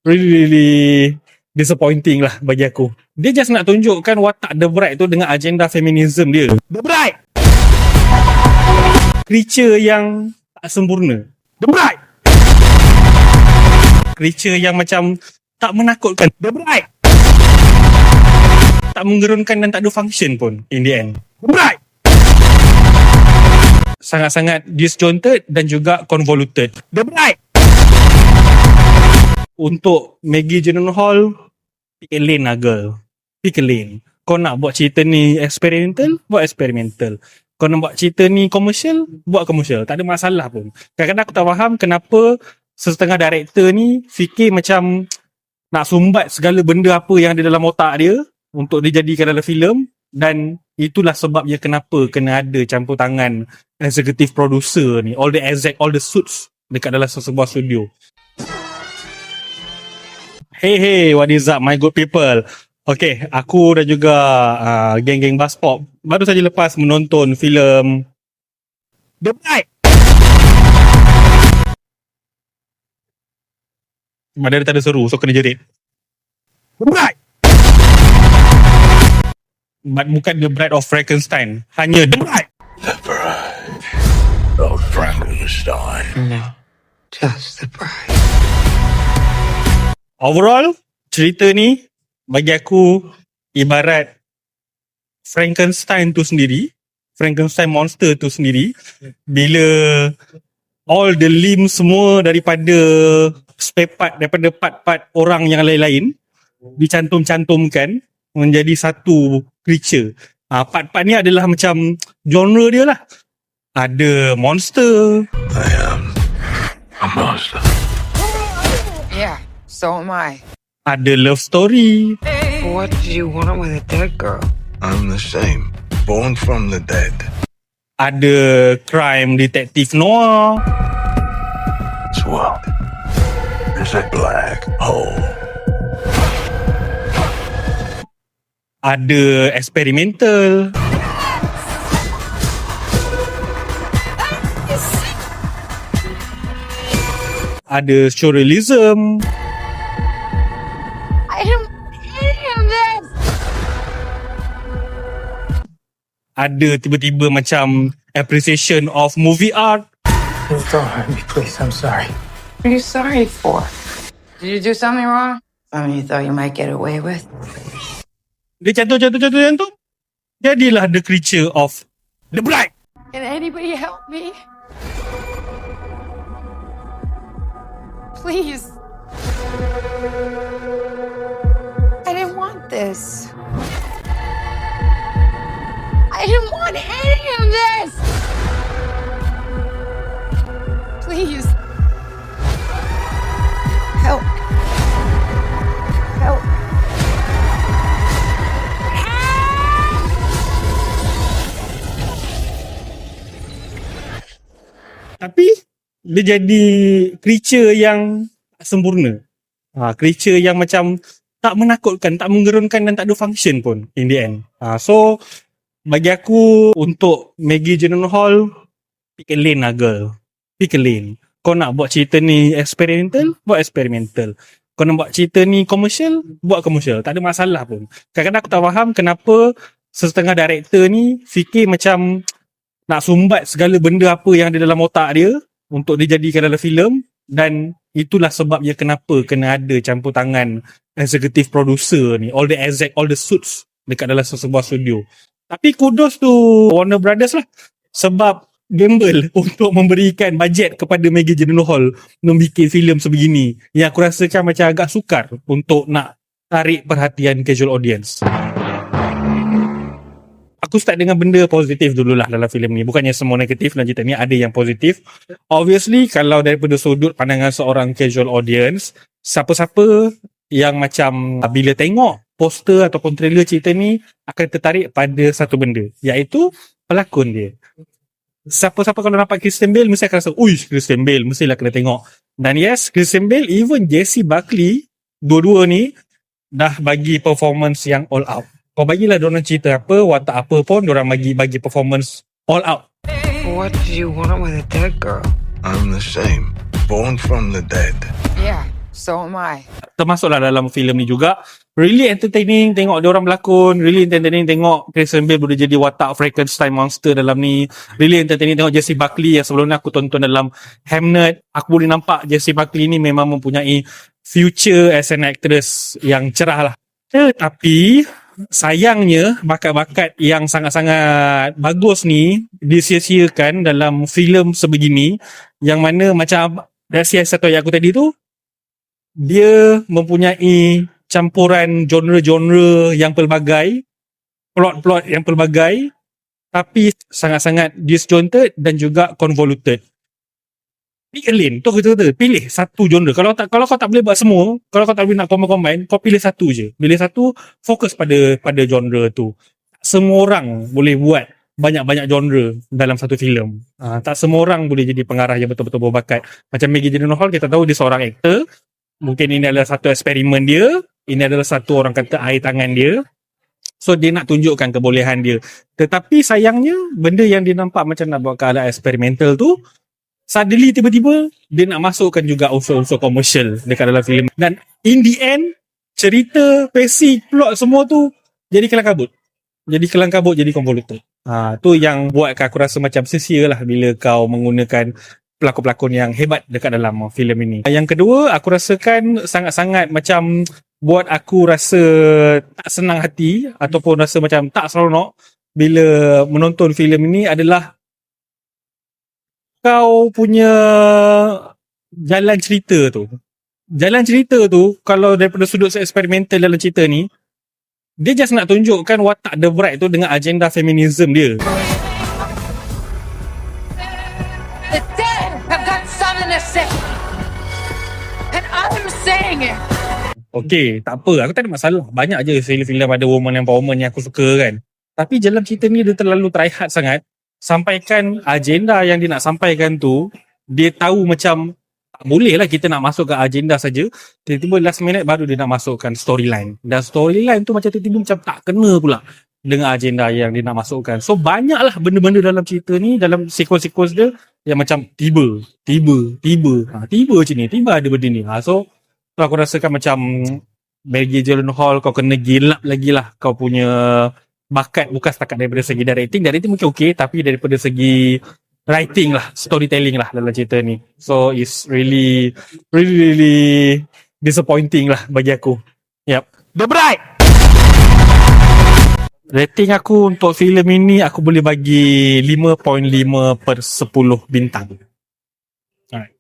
really disappointing lah bagi aku. Dia just nak tunjukkan watak The Bright tu dengan agenda feminism dia. The Bright! Creature yang tak sempurna. The Bright! Creature yang macam tak menakutkan. The Bright! Tak menggerunkan dan tak ada function pun in the end. The Bright! Sangat-sangat disjointed dan juga convoluted. The Bright! Untuk Maggie Gyllenhaal, pick a lane lah girl. Pick a lane. Kau nak buat cerita ni eksperimental, buat eksperimental. Kau nak buat cerita ni komersial, buat komersial. Tak ada masalah pun. Kadang-kadang aku tak faham kenapa setengah director ni fikir macam nak sumbat segala benda apa yang ada dalam otak dia untuk dijadikan dalam filem, dan itulah sebabnya kenapa kena ada campur tangan executive producer ni, all the exec, all the suits dekat dalam sebuah studio. Hey, what is up my good people? Okay, aku dan juga geng-geng Buzzpop baru saja lepas menonton filem The Bright. Mana dia tak ada seru, so kena jerit. The Bright! But bukan The Bride of Frankenstein, hanya The Bright. The Bride of Frankenstein. No, just the bride. Overall, cerita ni bagi aku ibarat Frankenstein tu sendiri, Frankenstein monster tu sendiri, bila all the limbs semua daripada spare part, daripada part-part orang yang lain-lain dicantum-cantumkan menjadi satu creature. Part-part ni adalah macam genre dia lah. Ada monster. I am a monster. Yeah, so am I. Ada love story. What do you want with a dead girl? I'm the same. Born from the dead. Ada crime detective noir. This world is a black hole. Ada experimental. Ada surrealism. I don't any of this. Ada tiba-tiba macam appreciation of movie art. Don't hurt me, please. I'm sorry. What are you sorry for? Did you do something wrong? Something you thought you might get away with? Dia cantum. Jadilah the creature of The Bright. Can anybody help me? Please. I didn't want this. I didn't want any of this. Please. Help. Help. Tapi dia jadi creature yang tak sempurna. Creature yang macam tak menakutkan, tak menggerunkan dan tak ada function pun in the end. So bagi aku, untuk Maggie Gyllenhaal, pick a lane lah girl. Pick a lane. Kau nak buat cerita ni eksperimental, buat eksperimental. Kau nak buat cerita ni komersial, buat komersial. Tak ada masalah pun. Kadang-kadang aku tak faham kenapa setengah director ni fikir macam nak sumbat segala benda apa yang ada dalam otak dia untuk dijadikan dalam filem, dan itulah sebabnya kenapa kena ada campur tangan executive producer ni, all the exec, all the suits dekat dalam sebuah studio. Tapi kudos to Warner Brothers lah, sebab gamble untuk memberikan bajet kepada Maggie Gyllenhaal membuat filem sebegini yang aku rasakan macam agak sukar untuk nak tarik perhatian casual audience. Aku start dengan benda positif dululah dalam filem ni. Bukannya semua negatif dalam cerita ni, ada yang positif. Obviously, kalau daripada sudut pandangan seorang casual audience, siapa-siapa yang macam bila tengok poster ataupun trailer cerita ni akan tertarik pada satu benda, iaitu pelakon dia. Siapa-siapa kalau nampak Christian Bale mesti akan rasa, uish, Christian Bale, mestilah kena tengok. Dan yes, Christian Bale, even Jessie Buckley, dua-dua ni dah bagi performance yang all out. Kau bagilah diorang cerita apa, watak apa pun, diorang bagi performance all out. What do you want with a dead girl? I'm the same. Born from the dead. Yeah, so am I. termasuklah dalam filem ni juga. Really entertaining tengok dia orang berlakon, really entertaining tengok Christian Bale boleh jadi watak Frankenstein monster dalam ni. Really entertaining tengok Jessie Buckley yang sebelum ni aku tonton dalam Hamnet. Aku boleh nampak Jessie Buckley ni memang mempunyai future as an actress yang cerah lah. Tetapi sayangnya bakat-bakat yang sangat-sangat bagus ni disia-siakan dalam filem sebegini, yang mana macam dari satu ayat aku tadi tu, dia mempunyai campuran genre-genre yang pelbagai, plot-plot yang pelbagai, tapi sangat-sangat disjointed dan juga convoluted. Pick a lane, tu kata pilih satu genre. Kalau kau tak boleh buat semua, kalau kau tak boleh nak combine, kau pilih satu je. Pilih satu, fokus pada genre tu. Semua orang boleh buat banyak-banyak genre dalam satu filem. Tak semua orang boleh jadi pengarah yang betul-betul berbakat. Macam Maggie Gyllenhaal, kita tahu dia seorang aktor. Mungkin ini adalah satu eksperimen dia. Ini adalah satu orang kata air tangan dia. So dia nak tunjukkan kebolehan dia. Tetapi sayangnya benda yang dia nampak macam nak buat keadaan eksperimental tu, suddenly tiba-tiba dia nak masukkan juga unsur-unsur komersial dekat dalam filem. Dan in the end, cerita, basic, plot semua tu jadi kelang-kabut. Jadi convoluted. Tu yang buat aku rasa macam sia-sia lah bila kau menggunakan pelakon-pelakon yang hebat dekat dalam filem ini. Yang kedua, aku rasakan sangat-sangat macam buat aku rasa tak senang hati ataupun rasa macam tak seronok bila menonton filem ini adalah kau punya jalan cerita tu. Jalan cerita tu, kalau daripada sudut eksperimental dalam cerita ni, dia just nak tunjukkan watak The Bride tu dengan agenda feminism dia. The dead have got something to say. And I'm saying it. Okay, tak apa. Aku tak ada masalah. Banyak je filem-filem ada woman empowerment yang aku suka kan. Tapi dalam cerita ni dia terlalu try hard sangat. Sampaikan agenda yang dia nak sampaikan tu, dia tahu macam tak boleh lah kita nak masuk ke agenda saja. Tiba-tiba last minute baru dia nak masukkan storyline. Dan storyline tu macam tiba-tiba macam tak kena pula dengan agenda yang dia nak masukkan. So banyaklah benda-benda dalam cerita ni, dalam sequence-sequence dia yang macam tiba macam ni, tiba ada benda ni. So aku rasakan macam Maggie Gyllenhaal, kau kena gilap lagi lah kau punya bakat, bukan setakat daripada segi directing mungkin okey, tapi daripada segi writing lah, storytelling lah dalam cerita ni. So it's really disappointing lah bagi aku. Yep. The Bride! Rating aku untuk filem ini aku boleh bagi 5.5/10 bintang. Alright.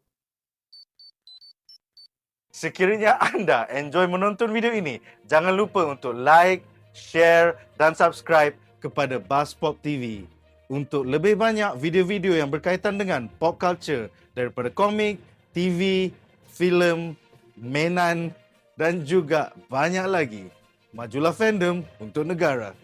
Sekiranya anda enjoy menonton video ini, jangan lupa untuk like, share dan subscribe kepada Buzzpop TV untuk lebih banyak video-video yang berkaitan dengan pop culture daripada komik, TV, filem, mainan dan juga banyak lagi. Majulah fandom untuk negara.